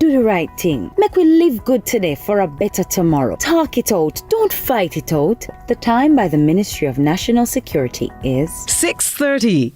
do the right thing. Make we live good today for a better tomorrow. Talk it out. Don't fight it out. The time by the Ministry of National Security is 6:30.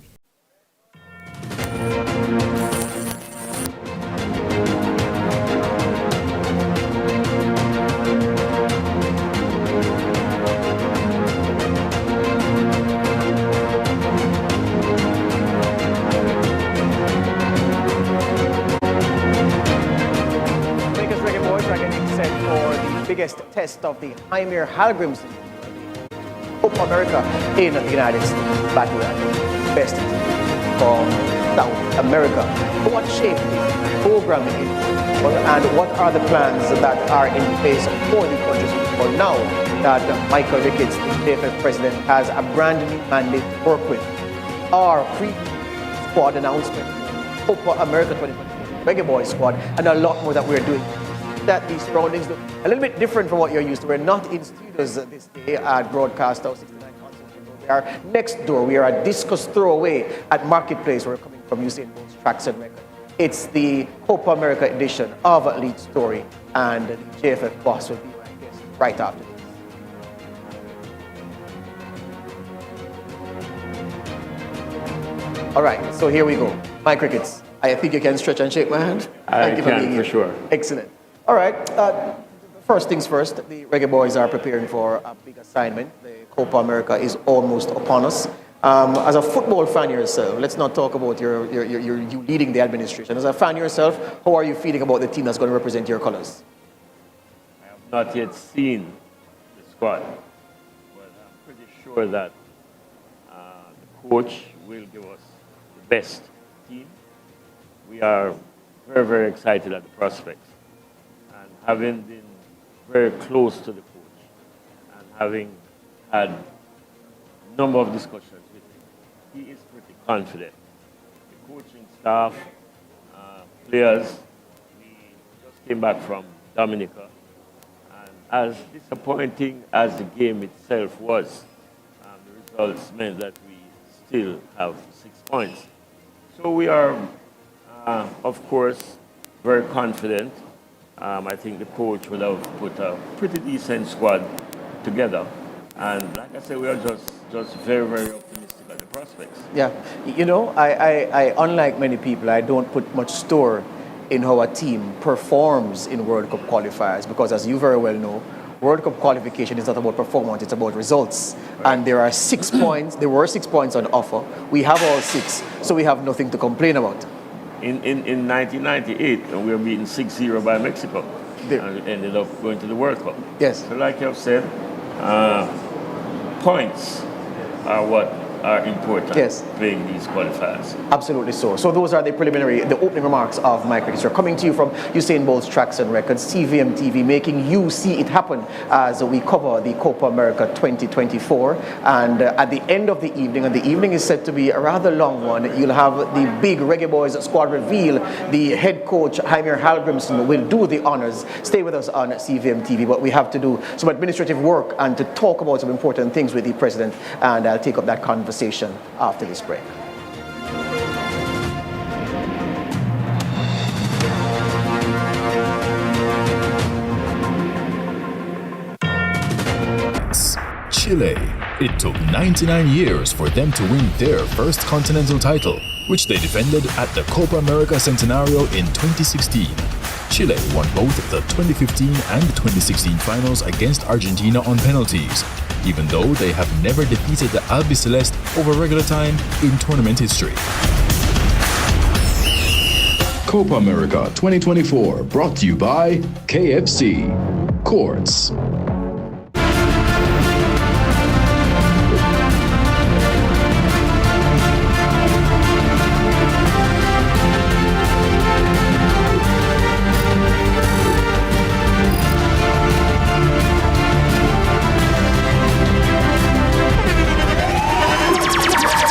Biggest test of the Jaime Halgrim's Copa America in the United States. Battle best from South America. What shape is programming it? Well, and what are the plans that are in place for the countries? For now that Michael Ricketts, the JFF president, has a brand new mandate to work with. Our pre-squad announcement, Copa America 2020, Reggae Boys squad, and a lot more that we're doing. That the surroundings look a little bit different from what you're used to. We're not in studios this day at Broadcast House 69 Concert. We are next door. We are at Discus Throwaway at Marketplace. We're coming from Usain Bolt's Tracks and Records. It's the Copa America edition of Lead Story, and the JFF boss will be my guest right after this. All right, so here we go. Mike Ricketts, I think you can stretch and shake my hand. Thank you for being here. For sure. Excellent. All right, first things first, the Reggae Boys are preparing for a big assignment. The Copa America is almost upon us. As a football fan yourself, let's not talk about you leading the administration. As a fan yourself, how are you feeling about the team that's going to represent your colors? I have not yet seen the squad, but I'm pretty sure that the coach will give us the best team. We are very, very excited at the prospects. Having been very close to the coach and having had a number of discussions with him, he is pretty confident. The coaching staff, players, we just came back from Dominica, and as disappointing as the game itself was, the results meant that we still have 6 points. So we are, of course, very confident. I think the coach would have put a pretty decent squad together. And like I said, we are just very, very optimistic at the prospects. Yeah. You know, I unlike many people, I don't put much store in how a team performs in World Cup qualifiers, because as you very well know, World Cup qualification is not about performance, it's about results. Right. And there are 6 points, there were 6 points on offer. We have all 6, so we have nothing to complain about. In 1998, we were beaten 6-0 by Mexico and ended up going to the World Cup. Yes. So like you've said, points are what are important playing these qualifiers. Absolutely so. So those are the opening remarks of Mike Ricketts. We're coming to you from Usain Bolt's Tracks and Records, CVM TV, making you see it happen as we cover the Copa America 2024. And at the end of the evening, and the evening is set to be a rather long one, you'll have the big Reggae Boys squad reveal. The head coach, Jaime Halgrimson, will do the honors. Stay with us on CVM TV, but we have to do some administrative work and to talk about some important things with the president, and I'll take up that conversation after this break. Chile. It took 99 years for them to win their first continental title, which they defended at the Copa America Centenario in 2016. Chile won both the 2015 and 2016 finals against Argentina on penalties, even though they have never defeated the Albiceleste over regular time in tournament history. Copa America 2024 brought to you by KFC. Courts.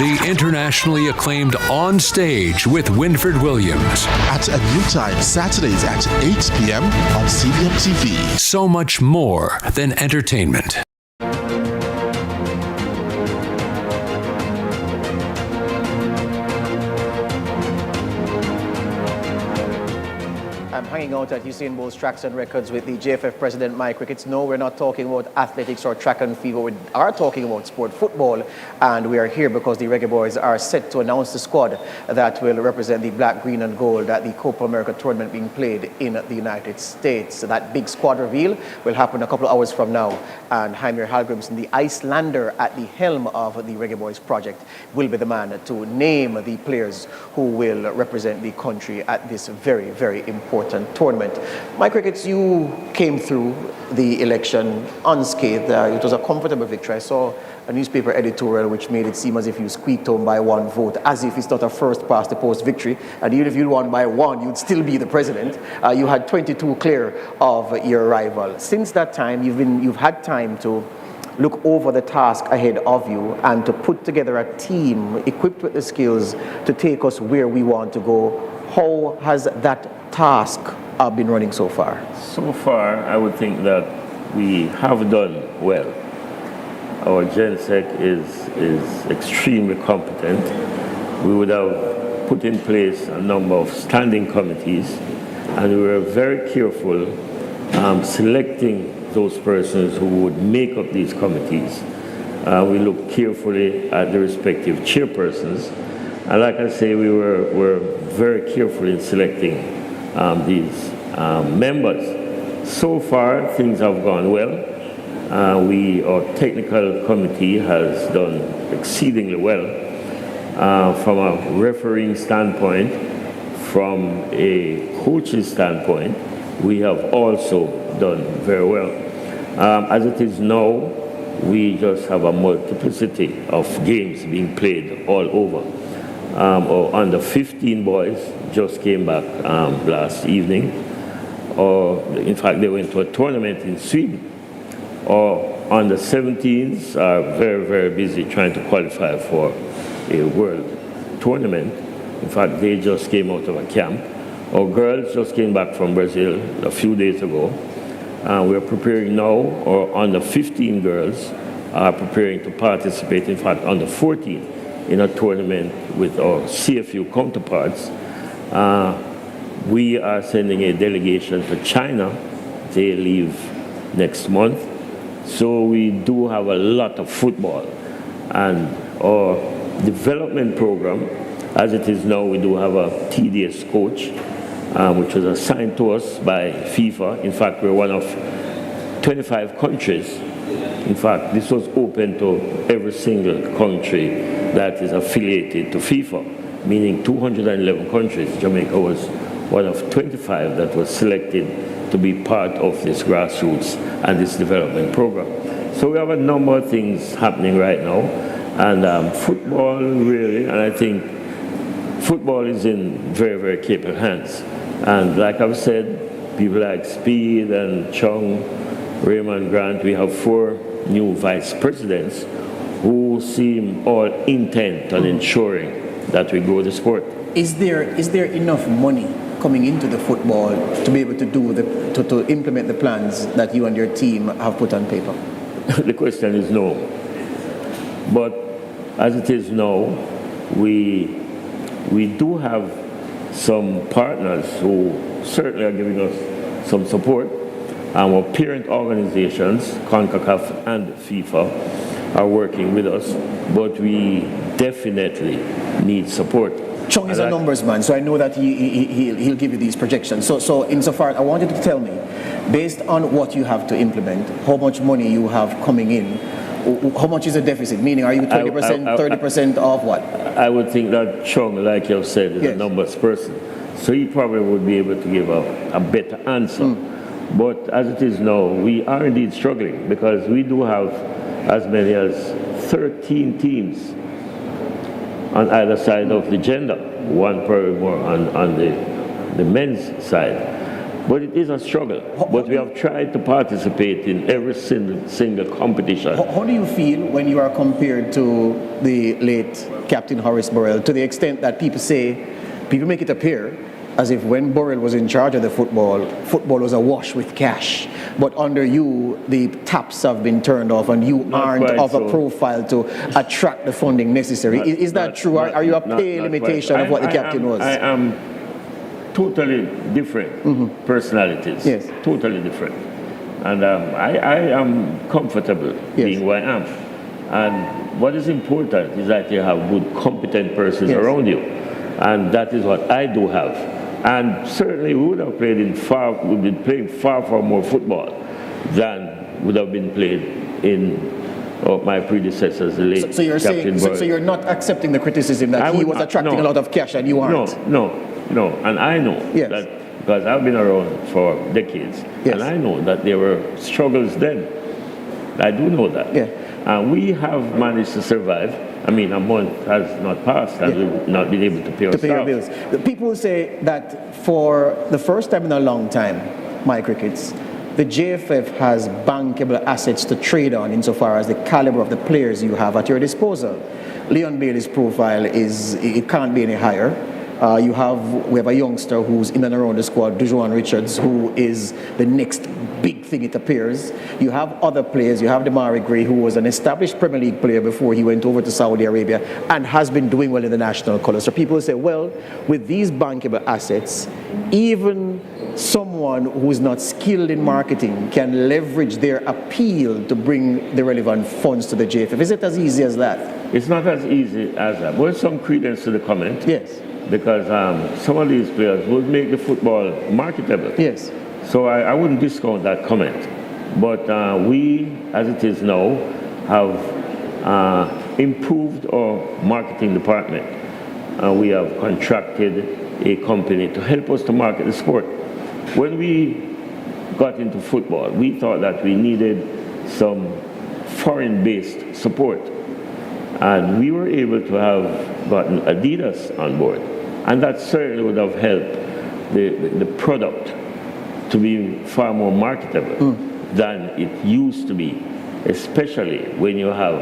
The internationally acclaimed On Stage with Winford Williams. At a new time, Saturdays at 8 p.m. on CVM TV. So much more than entertainment. I'm hanging out at Usain Bolt's Tracks and Records with the JFF president, Mike Ricketts. No, we're not talking about athletics or track and field. We are talking about sport football, and we are here because the Reggae Boys are set to announce the squad that will represent the black, green and gold at the Copa America tournament being played in the United States. So that big squad reveal will happen a couple of hours from now, and Heimir Hallgrimsson, the Icelander at the helm of the Reggae Boys project, will be the man to name the players who will represent the country at this very, very important tournament. Mike Ricketts, you came through the election unscathed. It was a comfortable victory. I saw a newspaper editorial which made it seem as if you squeaked home by one vote, as if it's not a first past the post victory, and even if you won by one, you'd still be the president. You had 22 clear of your rival. Since that time, you've had time to look over the task ahead of you and to put together a team equipped with the skills to take us where we want to go. How has that task been running so far? So far, I would think that we have done well. Our GenSec is extremely competent. We would have put in place a number of standing committees, and we were very careful selecting those persons who would make up these committees. We looked carefully at the respective chairpersons, and like I say, we were very careful in selecting these members. So far, things have gone well. Our technical committee has done exceedingly well from a refereeing standpoint, from a coaching standpoint. We have also done very well. As it is now, we just have a multiplicity of games being played all over. Our under 15 boys just came back last evening, or in fact they went to a tournament in Sweden. Our under 17s are very, very busy trying to qualify for a world tournament. In fact, they just came out of a camp. Our girls just came back from Brazil a few days ago. We're preparing now. Our under 15 girls are preparing to participate, in fact, under 14 in a tournament with our CFU counterparts. We are sending a delegation to China. They leave next month. So we do have a lot of football. And our development program, as it is now, we do have a TDS coach, which was assigned to us by FIFA. In fact, we're one of 25 countries. In fact, this was open to every single country that is affiliated to FIFA, meaning 211 countries. Jamaica was one of 25 that was selected to be part of this grassroots and this development program. So we have a number of things happening right now, and football really, and I think football is in very, very capable hands. And like I've said, people like Speed and Chung, Raymond Grant, we have 4 new vice presidents who seem all intent on ensuring that we grow the sport. Is there enough money coming into the football to be able to do to implement the plans that you and your team have put on paper? The question is no. But as it is now, we do have some partners who certainly are giving us some support. Our parent organizations, CONCACAF and FIFA, are working with us, but we definitely need support. Chung is a numbers man, so I know that he'll give you these projections. So insofar, I wanted to tell me, based on what you have to implement, how much money you have coming in, how much is the deficit? Meaning, are you 20%, 30% of what? I would think that Chung, like you've said, is a numbers person. So he probably would be able to give a better answer. But as it is now, we are indeed struggling because we do have as many as 13 teams on either side of the gender, one probably more on the men's side. But it is a struggle. But we have tried to participate in every single competition. How do you feel when you are compared to the late Captain Horace Burrell, to the extent that people make it appear as if when Burrell was in charge of the football was awash with cash. But under you, the taps have been turned off and you aren't of a profile to attract the funding necessary. Is that true? Are you a pay limitation of what the captain was? I am totally different personalities. Yes. Totally different. And I am comfortable being where I am. And what is important is that you have good, competent persons around you. And that is what I do have. And certainly we would have played we've been playing far more football than would have been played in my predecessors, the late So you're Captain saying, Boyd. so you're not accepting the criticism that he was attracting a lot of cash and you aren't? No. And I know that because I've been around for decades, and I know that there were struggles then. I do know that. And we have managed to survive. I mean, a month has not passed and we've not been able to pay our bills. The people say that for the first time in a long time, my crickets, the JFF has bankable assets to trade on insofar as the caliber of the players you have at your disposal. Leon Bailey's profile it can't be any higher. We have a youngster who's in and around the squad, Dujuan Richards, who is the next big thing, it appears. You have other players. You have Damari Gray, who was an established Premier League player before he went over to Saudi Arabia and has been doing well in the national colours. So people say, well, with these bankable assets, even someone who is not skilled in marketing can leverage their appeal to bring the relevant funds to the JFF. Is it as easy as that? It's not as easy as that. But some credence to the comment. Yes. Because some of these players would make the football marketable. Yes. So I wouldn't discount that comment. But we, as it is now, have improved our marketing department. We have contracted a company to help us to market the sport. When we got into football, we thought that we needed some foreign-based support. And we were able to have gotten Adidas on board. And that certainly would have helped the product to be far more marketable than it used to be, especially when you have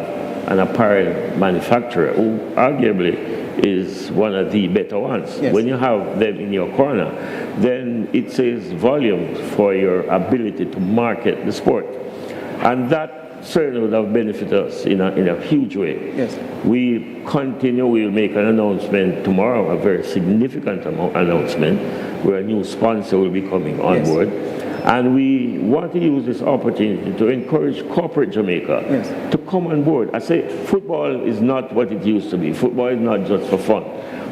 an apparel manufacturer who arguably is one of the better ones. Yes. When you have them in your corner, then it says volumes for your ability to market the sport. And that certainly would have benefited us in a huge way. Yes. We will make an announcement tomorrow, a very significant announcement, where a new sponsor will be coming on board. And we want to use this opportunity to encourage corporate Jamaica to come on board. I say football is not what it used to be. Football is not just for fun.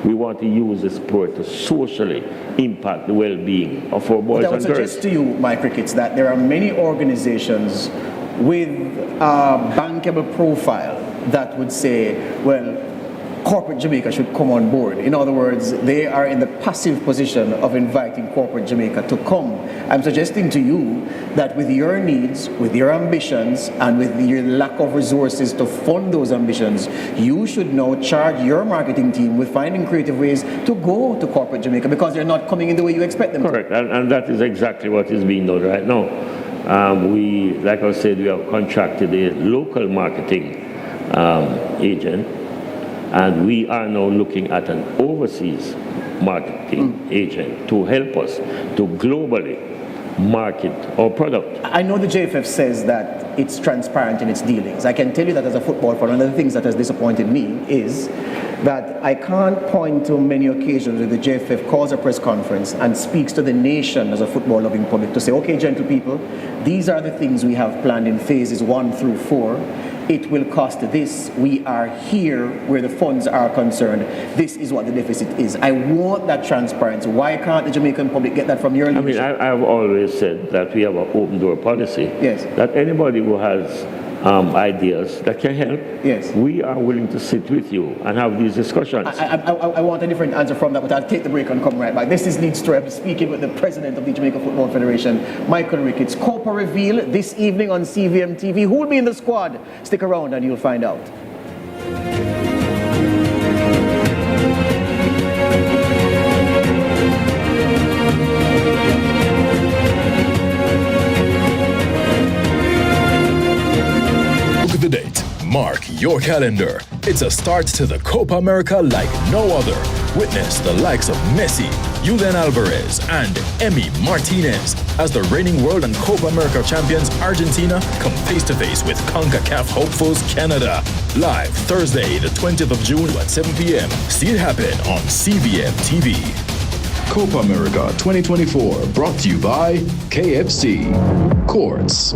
We want to use the sport to socially impact the well-being of our boys and girls. I would suggest to you, my crickets, that there are many organizations with a bankable profile that would say, well, corporate Jamaica should come on board. In other words, they are in the passive position of inviting corporate Jamaica to come. I'm suggesting to you that with your needs, with your ambitions, and with your lack of resources to fund those ambitions, you should now charge your marketing team with finding creative ways to go to corporate Jamaica because they're not coming in the way you expect them Correct. And that is exactly what is being done right now. Like I said, we have contracted a local marketing agent, and we are now looking at an overseas marketing agent to help us to globally market our product. I know the JFF says that it's transparent in its dealings. I can tell you that as a football fan, one of the things that has disappointed me is that I can't point to many occasions where the JFF calls a press conference and speaks to the nation as a football-loving public to say, okay, gentle people, these are the things we have planned in phases 1 through 4. It will cost this. We are here where the funds are concerned. This is what the deficit is. I want that transparency. Why can't the Jamaican public get that from your leadership? I mean, I've always said that we have an open door policy. Yes. That anybody who has ideas that can help, yes, we are willing to sit with you and have these discussions. I want a different answer from that, but I'll take the break and come right back. This is Lead Story. I'm speaking with the president of the Jamaica Football Federation, Michael Ricketts. Copa reveal this evening on CVM TV. Who will be in the squad? Stick around and you'll find out. The date. Mark your calendar. It's a start to the Copa America like no other. Witness the likes of Messi, Julian Alvarez, and Emi Martinez as the reigning world and Copa America champions Argentina come face-to-face with CONCACAF hopefuls Canada. Live Thursday, the 20th of June at 7 p.m. See it happen on CVM TV. Copa America 2024 brought to you by KFC. Courts.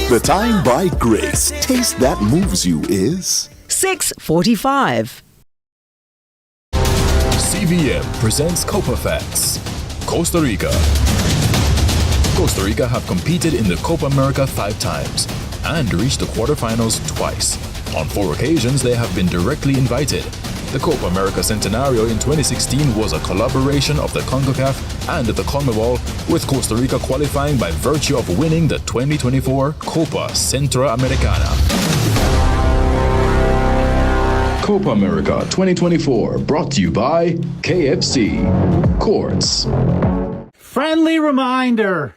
The time by Grace. Taste that moves you is 6:45. CVM presents Copa Facts. Costa Rica. Costa Rica have competed in the Copa America 5 times and reached the quarterfinals twice. On 4 occasions, they have been directly invited. The Copa America Centenario in 2016 was a collaboration of the CONCACAF and the CONMEBOL, with Costa Rica qualifying by virtue of winning the 2024 Copa Centroamericana. Copa America 2024 brought to you by KFC. Courts. Friendly reminder.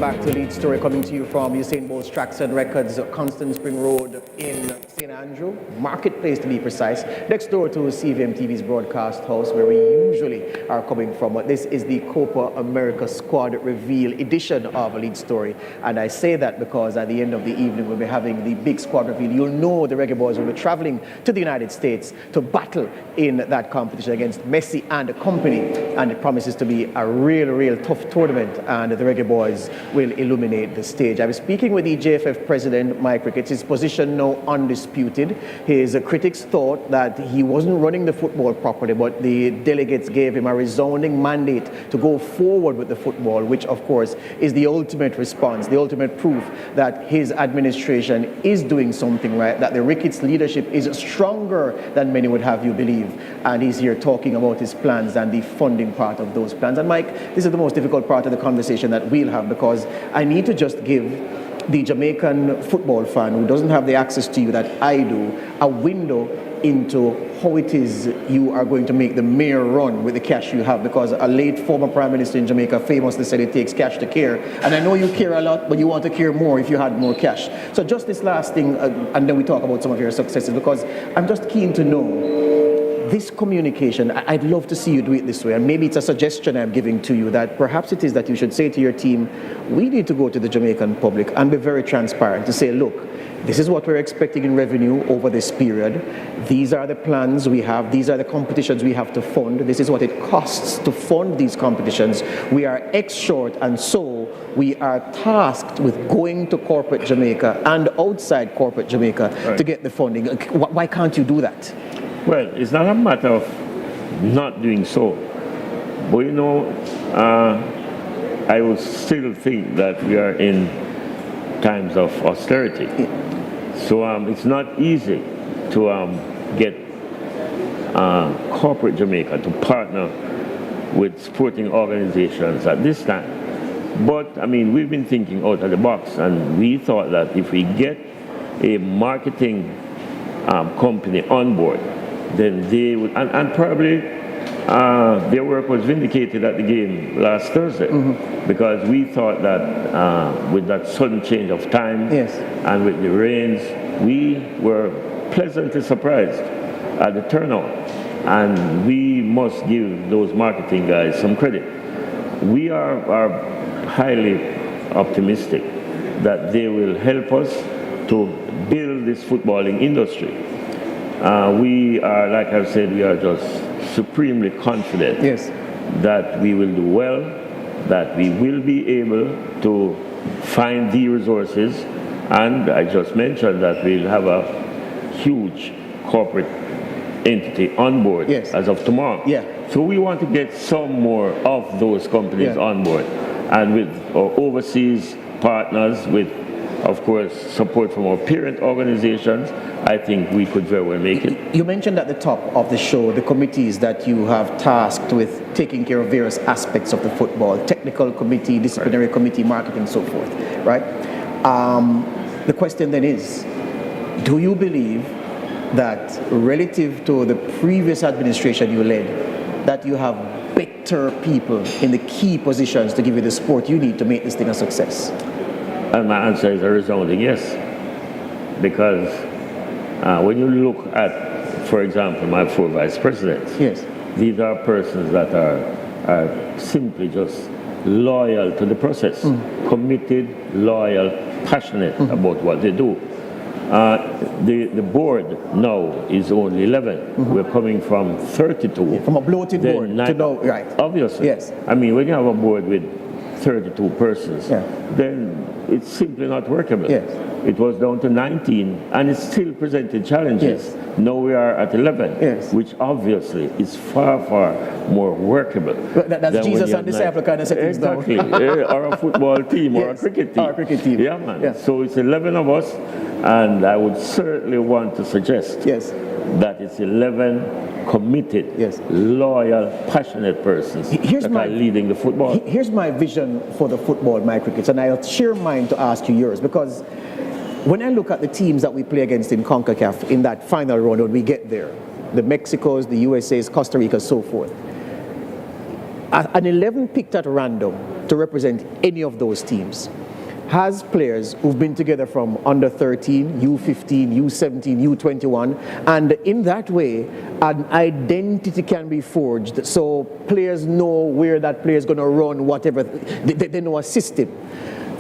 Back to lead story coming to you from Usain Bolt's Tracks and Records, Constant Spring Road in St. Andrew, Marketplace to be precise, next door to CVM TV's broadcast house where we usually are coming from. This is the Copa America Squad Reveal edition of a lead story, and I say that because at the end of the evening we'll be having the big squad reveal. You'll know the Reggae Boys will be traveling to the United States to battle in that competition against Messi and company, and it promises to be a real tough tournament, and the Reggae Boys will illuminate the stage. I was speaking with the JFF president, Mike Ricketts. His position now undisputed. His critics thought that he wasn't running the football properly, but the delegates gave him a resounding mandate to go forward with the football, which of course is the ultimate response, the ultimate proof that his administration is doing something right, that the Ricketts leadership is stronger than many would have you believe. And he's here talking about his plans and the funding part of those plans. And Mike, this is the most difficult part of the conversation that we'll have, because I need to just give the Jamaican football fan who doesn't have the access to you that I do a window into how it is you are going to make the mayor run with the cash you have, because a late former prime minister in Jamaica famously said it takes cash to care, and I know you care a lot, but you want to care more if you had more cash. So just this last thing, and then we talk about some of your successes, because I'm just keen to know this communication. I'd love to see you do it this way, and maybe it's a suggestion I'm giving to you, that perhaps it is that you should say to your team, we need to go to the Jamaican public and be very transparent to say, look, this is what we're expecting in revenue over this period. These are the plans we have. These are the competitions we have to fund. This is what it costs to fund these competitions. We are X short, and so we are tasked with going to corporate Jamaica and outside corporate Jamaica to get the funding. Why can't you do that? Well, it's not a matter of not doing so. But you know, I would still think that we are in times of austerity. So it's not easy to get corporate Jamaica to partner with sporting organizations at this time. But I mean, we've been thinking out of the box, and we thought that if we get a marketing company on board, then they would, and probably their work was vindicated at the game last Thursday, because we thought that with that sudden change of time and with the rains, we were pleasantly surprised at the turnout, and we must give those marketing guys some credit. We are highly optimistic that they will help us to build this footballing industry. We are, like I've said, we are just supremely confident that we will do well, that we will be able to find the resources, and I just mentioned that we'll have a huge corporate entity on board as of tomorrow. So we want to get some more of those companies on board, and with our overseas partners, with of course, support from our parent organizations, I think we could very well make it. You mentioned at the top of the show the committees that you have tasked with taking care of various aspects of the football, technical committee, disciplinary committee, marketing, and so forth, right? The question then is, do you believe that relative to the previous administration you led, that you have better people in the key positions to give you the support you need to make this thing a success? And my answer is a resounding yes. Because when you look at, for example, my 4 vice presidents, yes, these are persons that are simply just loyal to the process, committed, loyal, passionate about what they do. The board now is only 11. We're coming from 32. From a bloated board to now, right? Obviously. Yes. I mean, when you have a board with 32 persons, Yeah. then it's simply not workable. Yes. It was down to 19, and it still presented challenges. Yes. Now we are at 11, Yes. which obviously is far, far more workable. That's Jesus and disciple kind of settings now. Exactly. Or a football team, or a Yes. cricket team. Or a cricket team. Yeah, man. Yes. So it's 11 of us, and I would certainly want to suggest Yes. that it's 11 committed, Yes. loyal, passionate persons Here's that are leading the football. Here's my vision for the football, my crickets, and I'll share mine to ask you yours, because when I look at the teams that we play against in CONCACAF in that final round when we get there, the Mexicos, the USAs, Costa Rica, so forth, an 11 picked at random to represent any of those teams has players who've been together from under 13, U15, U17, U21, and in that way, an identity can be forged. So players know where that player is going to run, whatever. They know a system.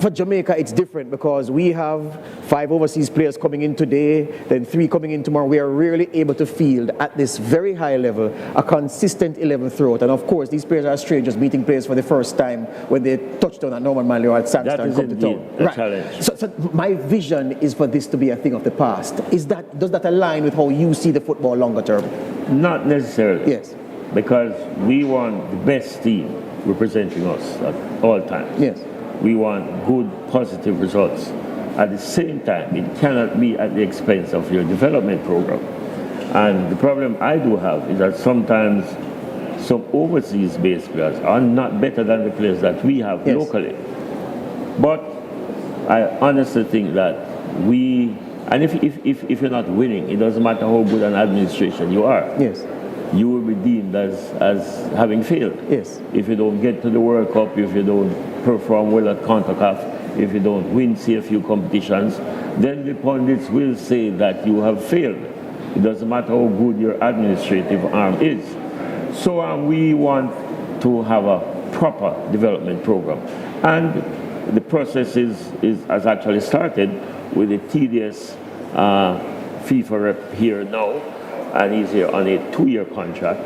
For Jamaica, it's different because we have 5 overseas players coming in today, then 3 coming in tomorrow. We are really able to field at this very high level a consistent 11 throughout. And of course, these players are strangers meeting players for the first time when they touch down at Norman Manley or at Sandstone and come to town. A challenge. So my vision is for this to be a thing of the past. Does that align with how you see the football longer term? Not necessarily. Yes. Because we want the best team representing us at all times. Yes. We want good, positive results. At the same time, it cannot be at the expense of your development program. And the problem I do have is that sometimes some overseas-based players are not better than the players that we have locally. But I honestly think that if you're not winning, it doesn't matter how good an administration you are. Yes. You will be deemed as having failed. Yes. If you don't get to the World Cup, if you don't perform well at CONCACAF, if you don't win CFU competitions, then the pundits will say that you have failed. It doesn't matter how good your administrative arm is. So we want to have a proper development program. And the process has actually started with the tedious FIFA rep here now, and he's here on a 2-year contract.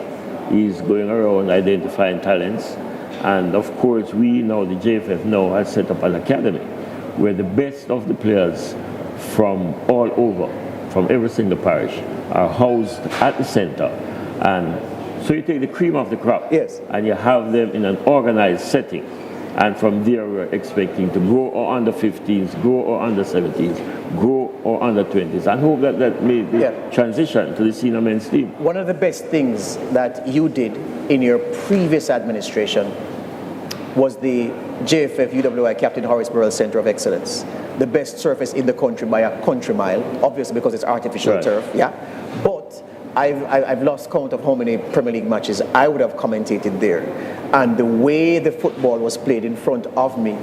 He's going around identifying talents. And of course, we know the JFF now has set up an academy where the best of the players from all over, from every single parish, are housed at the center. And so you take the cream of the crop, yes, and you have them in an organized setting. And from there, we're expecting to grow or under 15s, grow or under 17s, grow or under 20s, and hope that may transition to the senior men's team. One of the best things that you did in your previous administration was the JFF UWI Captain Horace Burrell Center of Excellence. The best surface in the country by a country mile, obviously because it's artificial turf, But I've lost count of how many Premier League matches I would have commentated there. And the way the football was played in front of me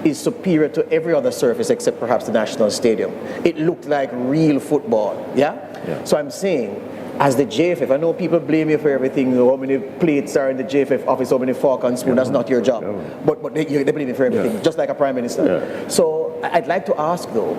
is superior to every other surface except perhaps the National Stadium. It looked like real football, So I'm saying, as the JFF, I know people blame you for everything, how many plates are in the JFF office, how many fork and spoon, that's not your job. But they blame you for everything, just like a prime minister. So I'd like to ask though,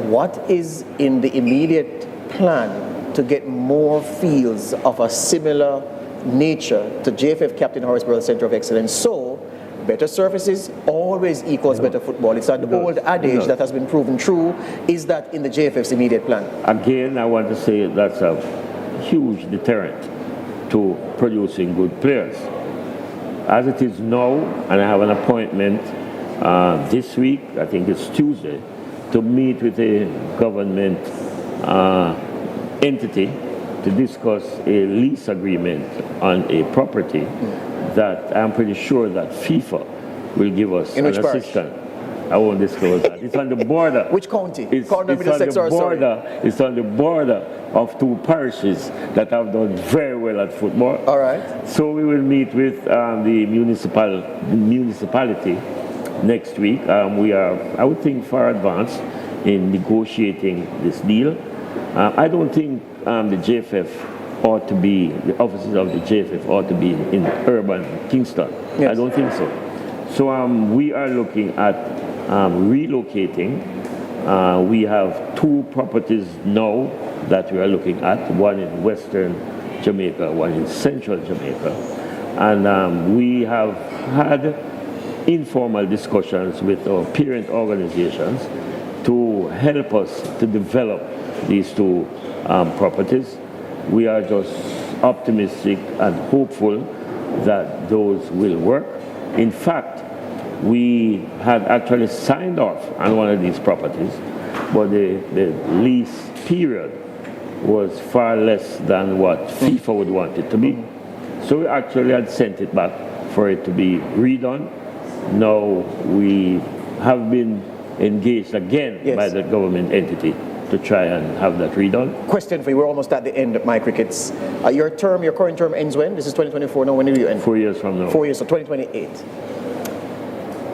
what is in the immediate plan to get more fields of a similar nature to JFF Captain Horace Burrell Center of Excellence? So better surfaces always equals better football. It's an old adage that has been proven true. Is that in the JFF's immediate plan? Again, I want to say that's a huge deterrent to producing good players. As it is now, and I have an appointment this week, I think it's Tuesday, to meet with a government entity to discuss a lease agreement on a property that I'm pretty sure that FIFA will give us an assistance. I won't disclose that. It's on the border. Which county? It's on the border of two parishes that have done very well at football. All right. So we will meet with the municipality next week. We are, I would think, far advanced in negotiating this deal. I don't think the JFF ought to be, the offices of the JFF ought to be in urban Kingston. Yes. I don't think so. So we are looking at relocating. We have two properties now that we are looking at, one in Western Jamaica, one in Central Jamaica. And we have had informal discussions with our parent organizations to help us to develop these two properties. We are just optimistic and hopeful that those will work. In fact, we had actually signed off on one of these properties, but the lease period was far less than what FIFA would want it to be. So we actually had sent it back for it to be redone. Now we have been engaged again by the government entity to try and have that redone. Question for you, we're almost at the end of my crickets. Your current term ends when? This is 2024, now when do you end? 4 years from now. 4 years, so 2028.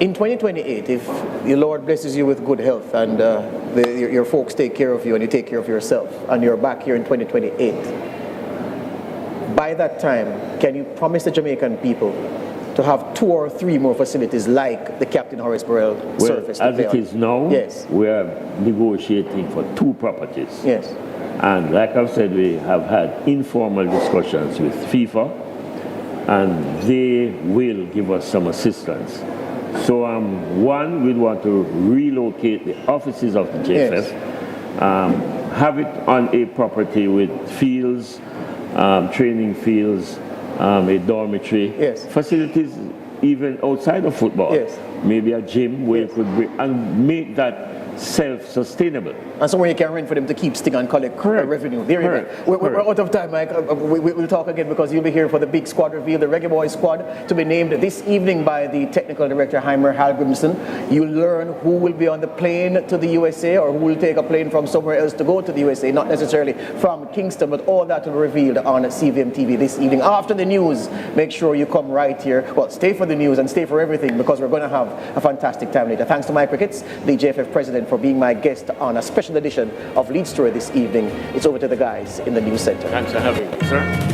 In 2028, if the Lord blesses you with good health and your folks take care of you and you take care of yourself and you're back here in 2028, by that time, can you promise the Jamaican people to have 2 or 3 more facilities like the Captain Horace Burrell surface? As it is now, yes, we are negotiating for 2 properties. Yes. And like I've said, we have had informal discussions with FIFA and they will give us some assistance. So one, we'd want to relocate the offices of the JFF, have it on a property with fields, training fields, a dormitory, facilities even outside of football, maybe a gym where you could bring, and make that self-sustainable. And somewhere you can rent for them to keep sting and collect revenue. There you go. We're out of time, Mike. We'll talk again because you'll be here for the big squad reveal, the Reggae Boys squad, to be named this evening by the technical director, Heimer Hallgrimsson. You'll learn who will be on the plane to the USA or who will take a plane from somewhere else to go to the USA, not necessarily from Kingston, but all that will be revealed on CVM TV this evening. After the news, make sure you come right here. Well, stay for the news and stay for everything because we're going to have a fantastic time later. Thanks to Mike Ricketts, the JFF president, for being my guest on a special edition of Lead Story this evening. It's over to the guys in the news center. Thanks for having me, sir.